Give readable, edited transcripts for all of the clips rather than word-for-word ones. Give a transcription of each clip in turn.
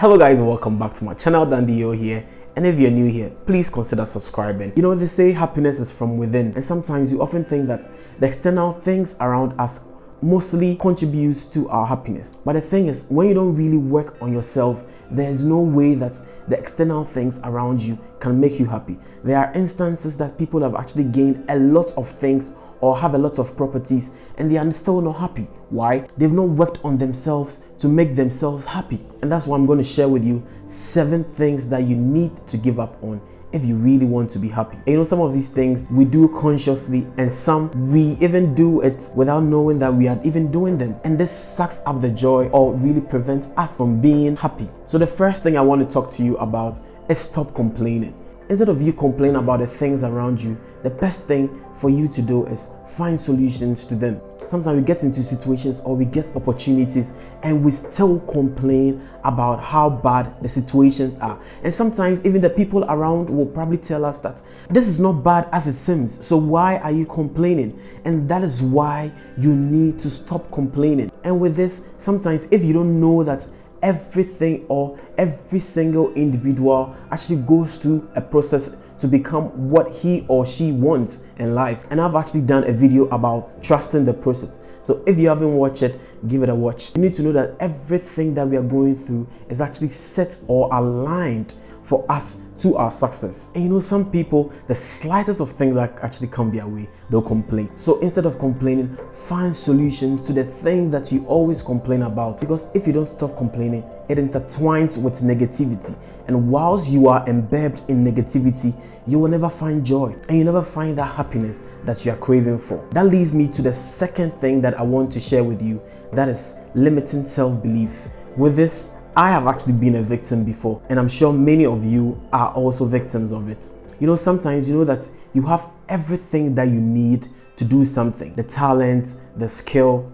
Hello guys, welcome back to my channel. Dandio here, and if you're new here, please consider subscribing. You know, they say happiness is from within, and sometimes you often think that the external things around us mostly contributes to our happiness. But the thing is, when you don't really work on yourself, there's no way that the external things around you can make you happy. There are instances that people have actually gained a lot of things or have a lot of properties and they are still not happy. Why? They've not worked on themselves to make themselves happy. And that's why I'm going to share with you 7 things that you need to give up on if you really want to be happy. And you know, some of these things we do consciously, and some we even do it without knowing that we are even doing them. And this sucks up the joy or really prevents us from being happy. So the first thing I want to talk to you about is stop complaining. Instead of you complaining about the things around you, the best thing for you to do is find solutions to them. Sometimes we get into situations or we get opportunities and we still complain about how bad the situations are. And sometimes even the people around will probably tell us that this is not bad as it seems, so why are you complaining? And that is why you need to stop complaining. And with this, sometimes if you don't know that everything or every single individual actually goes through a process to become what he or she wants in life. And I've actually done a video about trusting the process. So if you haven't watched it, give it a watch. You need to know that everything that we are going through is actually set or aligned for us to our success. And you know, some people, the slightest of things that actually come their way, they'll complain. So instead of complaining, find solutions to the thing that you always complain about. Because if you don't stop complaining, it intertwines with negativity. And whilst you are embedded in negativity, you will never find joy and you never find that happiness that you are craving for. That leads me to the second thing that I want to share with you, that is limiting self-belief. With this, I have actually been a victim before, and I'm sure many of you are also victims of it. You know, sometimes you know that you have everything that you need to do something, the talent, the skill,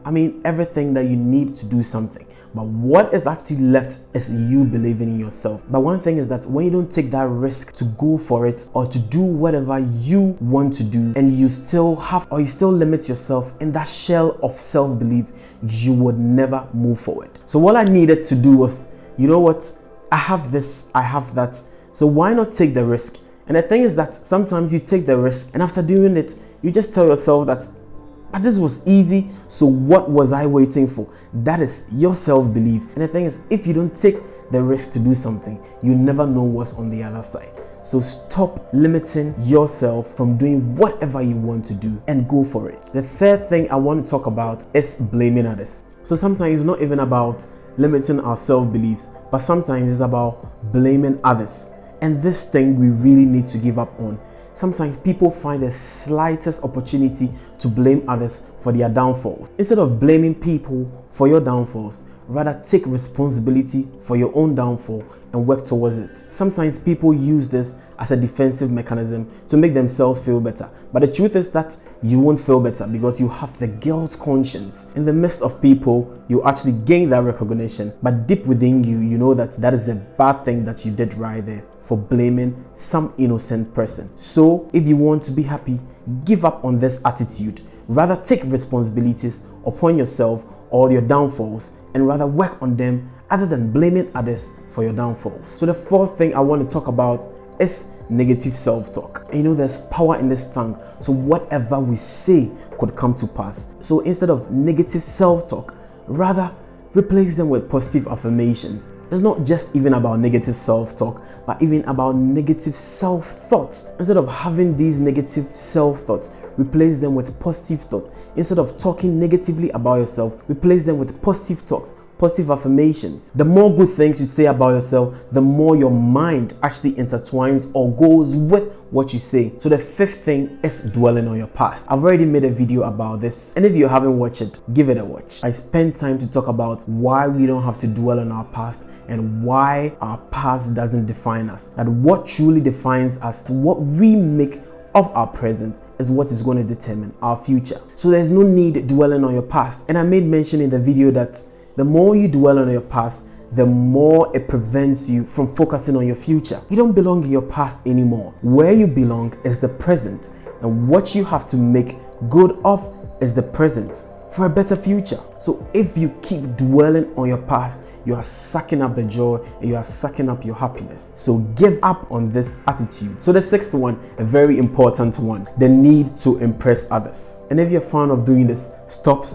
everything that you need to do something. But what is actually left is you believing in yourself. But one thing is that when you don't take that risk to go for it or to do whatever you want to do, and you still limit yourself in that shell of self-belief, you would never move forward. So what I needed to do was, you know what, I have this, I have that, so why not take the risk? And the thing is that sometimes you take the risk and after doing it, you just tell yourself that, but this was easy, so what was I waiting for? That is your self-belief. And the thing is, if you don't take the risk to do something, you never know what's on the other side. So stop limiting yourself from doing whatever you want to do and go for it. The third thing I want to talk about is blaming others. So sometimes it's not even about limiting our self-beliefs, but sometimes it's about blaming others. And this thing we really need to give up on. Sometimes people find the slightest opportunity to blame others for their downfalls. Instead of blaming people for your downfalls, rather take responsibility for your own downfall and work towards it. Sometimes people use this as a defensive mechanism to make themselves feel better. But the truth is that you won't feel better because you have the guilt conscience. In the midst of people, you actually gain that recognition. But deep within you, you know that that is a bad thing that you did right there for blaming some innocent person. So if you want to be happy, give up on this attitude. Rather take responsibilities upon yourself or your downfalls and rather work on them other than blaming others for your downfalls. So the fourth thing I want to talk about is negative self-talk. And you know, there's power in this tongue, so whatever we say could come to pass. So instead of negative self-talk, rather replace them with positive affirmations. It's not just even about negative self-talk, but even about negative self-thoughts. Instead of having these negative self-thoughts, replace them with positive thoughts. Instead of talking negatively about yourself, replace them with positive thoughts, positive affirmations. The more good things you say about yourself, the more your mind actually intertwines or goes with what you say. So the fifth thing is dwelling on your past. I've already made a video about this, and if you haven't watched it, give it a watch. I spent time to talk about why we don't have to dwell on our past and why our past doesn't define us. That what truly defines us, what we make of our present, is what is going to determine our future. So there's no need dwelling on your past. And I made mention in the video that the more you dwell on your past, the more it prevents you from focusing on your future. You don't belong in your past anymore. Where you belong is the present, and what you have to make good of is the present for a better future. So if you keep dwelling on your past, you are sucking up the joy and you are sucking up your happiness. So give up on this attitude. So the sixth one, a very important one, the need to impress others. And if you're a fan of doing this, stop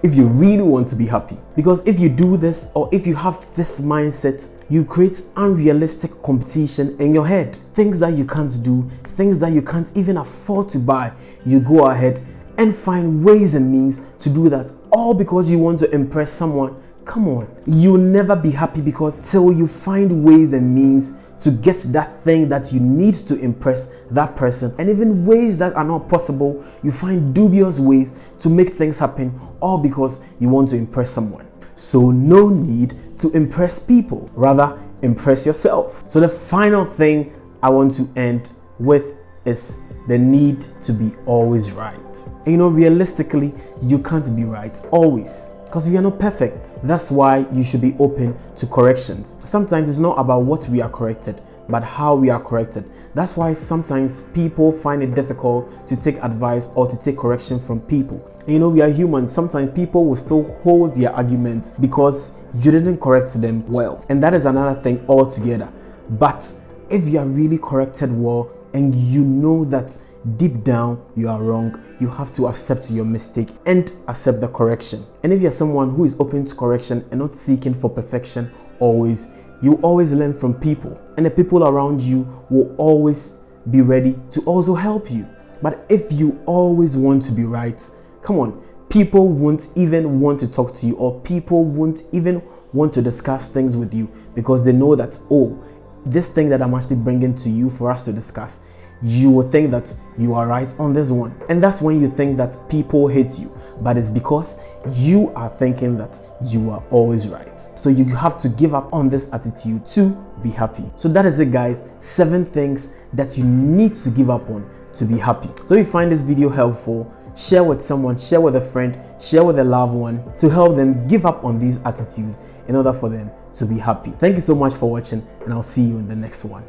if you really want to be happy. Because if you do this, or if you have this mindset, you create unrealistic competition in your head. Things that you can't do, things that you can't even afford to buy, you go ahead and find ways and means to do that, all because you want to impress someone. Come on, you'll never be happy, because till you find ways and means to get that thing that you need to impress that person, and even ways that are not possible, you find dubious ways to make things happen, all because you want to impress someone. So no need to impress people, rather impress yourself. So the final thing I want to end with is the need to be always right. And realistically, you can't be right always, because we are not perfect. That's why you should be open to corrections. Sometimes it's not about what we are corrected, but how we are corrected. That's why sometimes people find it difficult to take advice or to take correction from people. And we are humans. Sometimes people will still hold their arguments because you didn't correct them well. And that is another thing altogether. But if you are really corrected well, and you know that deep down you are wrong, you have to accept your mistake and accept the correction. And if you're someone who is open to correction and not seeking for perfection always, you always learn from people, and the people around you will always be ready to also help you. But if you always want to be right, come on, people won't even want to talk to you, or people won't even want to discuss things with you, because they know that, oh, this thing that I'm actually bringing to you for us to discuss, you will think that you are right on this one. And that's when you think that people hate you, but it's because you are thinking that you are always right. So you have to give up on this attitude to be happy. So that is it, guys. 7 things that you need to give up on to be happy. So if you find this video helpful, share with someone, share with a friend, share with a loved one, to help them give up on this attitude in order for them to be happy. Thank you so much for watching, and I'll see you in the next one.